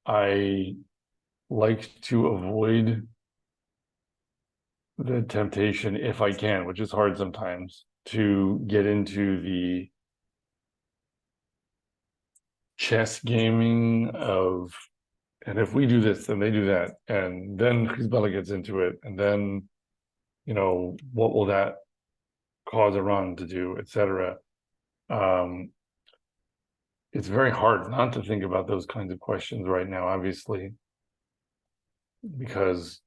I like to avoid the temptation, if I can, which is hard sometimes, to get into the chess gaming of, and if we do this, then they do that, and then Hezbollah gets into it, and then, what will that cause Iran to do, etc. Um, it's very hard not to think about those kinds of questions right now, obviously, because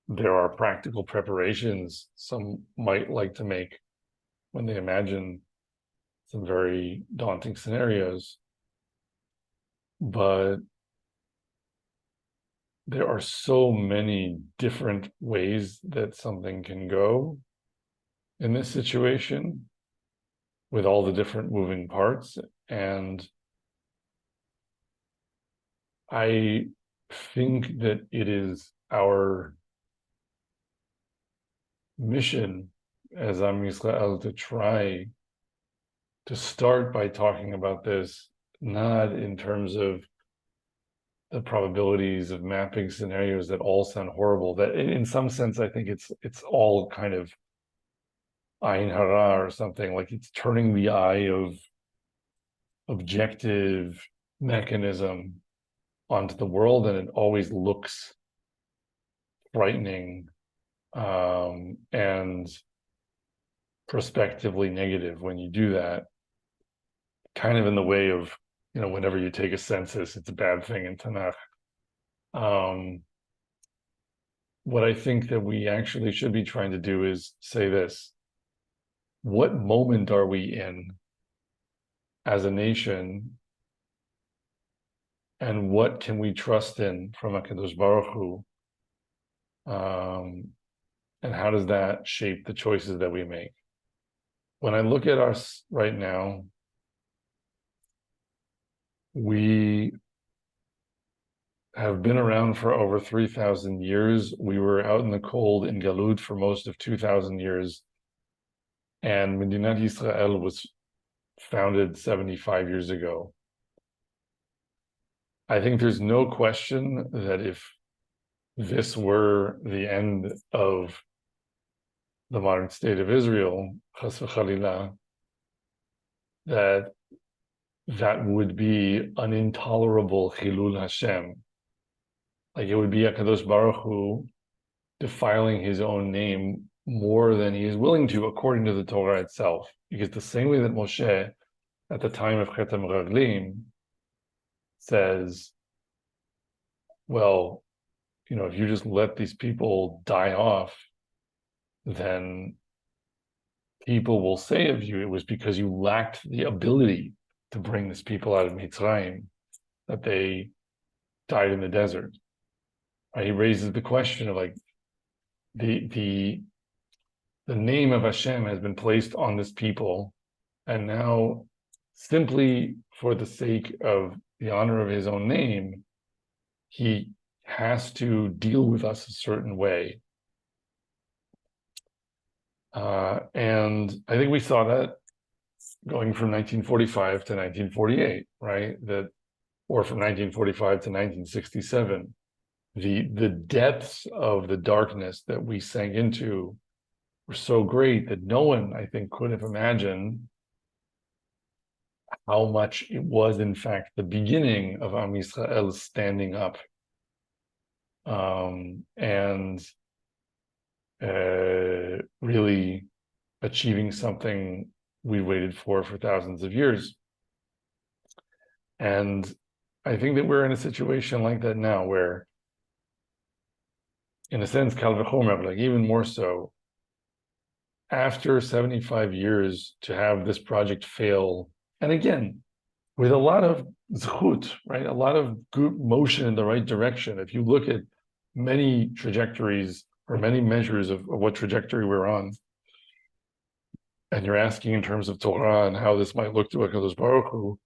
there are practical preparations some might like to make when they imagine some very daunting scenarios. But there are so many different ways that something can go in this situation with all the different moving parts. And I think that it is our mission as Am Yisrael to try to start by talking about this, not in terms of the probabilities of mapping scenarios that all sound horrible. That in some sense, I think it's all kind of ayin hara or something, like it's turning the eye of objective mechanism onto the world, and it always looks frightening and prospectively negative when you do that, kind of in the way of, whenever you take a census, it's a bad thing in Tanakh. What I think that we actually should be trying to do is say this: what moment are we in as a nation, and what can we trust in from HaKadosh Baruch Hu, and how does that shape the choices that we make? When I look at us right now, we have been around for over 3,000 years. We were out in the cold in Galut for most of 2,000 years. And Medinat Yisrael was founded 75 years ago. I think there's no question that if this were the end of the modern state of Israel, chas v'chalila, that would be an intolerable chilul Hashem. Like it would be HaKadosh Baruch Hu defiling his own name more than he is willing to, according to the Torah itself. Because the same way that Moshe, at the time of Chet HaMeraglim, says, well, if you just let these people die off, then people will say of you, it was because you lacked the ability to bring this people out of Mitzrayim, that they died in the desert. He raises the question of like, the name of Hashem has been placed on this people, and now simply for the sake of the honor of his own name, he has to deal with us a certain way. And I think we saw that going from 1945 to 1948, right? Or from 1945 to 1967. The depths of the darkness that we sank into were so great that no one, I think, could have imagined how much it was, in fact, the beginning of Am Yisrael standing up and really achieving something we waited for thousands of years. And I think that we're in a situation like that now, where, in a sense, Kal v'chomer, like even more so, after 75 years to have this project fail, and again, with a lot of zchut, right? A lot of good motion in the right direction. If you look at many trajectories or many measures of what trajectory we're on, and you're asking in terms of Torah and how this might look to HaKadosh Baruch Hu,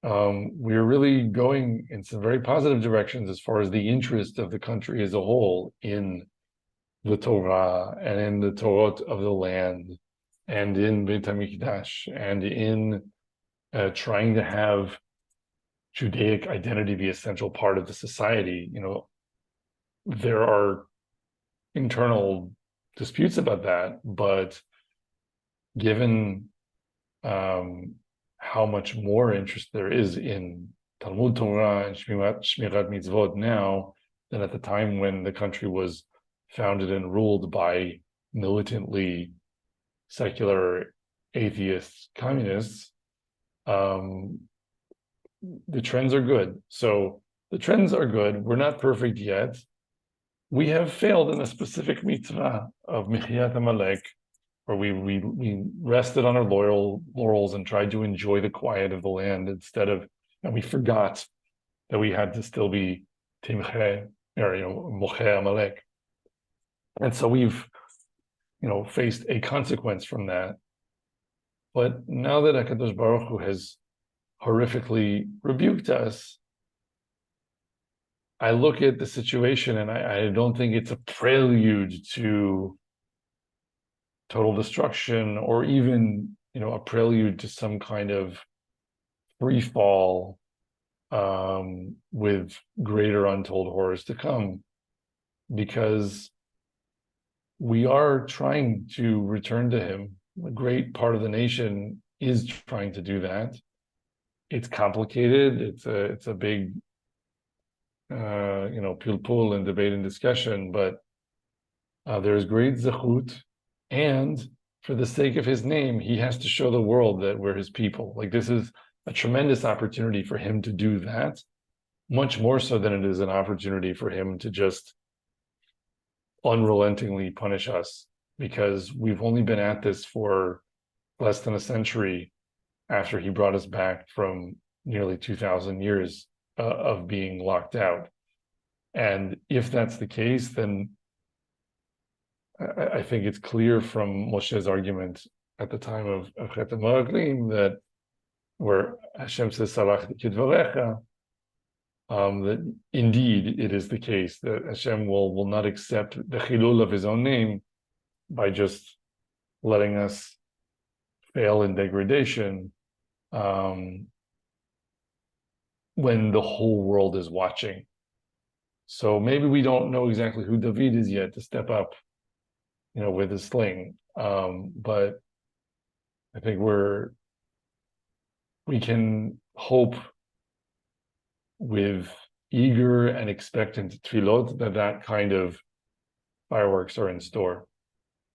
we're really going in some very positive directions as far as the interest of the country as a whole in the Torah and in the Torah of the land and in Beit HaMikdash and in trying to have Judaic identity be essential part of the society. There are internal disputes about that, but given how much more interest there is in Talmud Torah and Shmirat Mitzvot now than at the time when the country was founded and ruled by militantly secular atheists, communists, the trends are good. So the trends are good. We're not perfect yet. We have failed in a specific mitzvah of Michyat Amalek, where we rested on our laurels and tried to enjoy the quiet of the land and we forgot that we had to still be Timche, or Moche Amalek. And so we've faced a consequence from that. But now that HaKadosh Baruch Hu has horrifically rebuked us, I look at the situation and I don't think it's a prelude to total destruction, or even a prelude to some kind of free fall with greater untold horrors to come, because we are trying to return to him. A great part of the nation is trying to do that. It's complicated. It's a big pilpul and debate and discussion, but there's great zechut, and for the sake of his name, he has to show the world that we're his people. Like, this is a tremendous opportunity for him to do that, much more so than it is an opportunity for him to just unrelentingly punish us, because we've only been at this for less than a century after he brought us back from nearly 2,000 years of being locked out. And if that's the case, then I think it's clear from Moshe's argument at the time of Chet HaMaraglim, that where Hashem says, Salach Kidvarecha, that indeed it is the case that Hashem will not accept the chilul of his own name by just letting us fail in degradation when the whole world is watching. So maybe we don't know exactly who David is yet to step up, with his sling. But I think we can hope with eager and expectant tefillot that kind of fireworks are in store.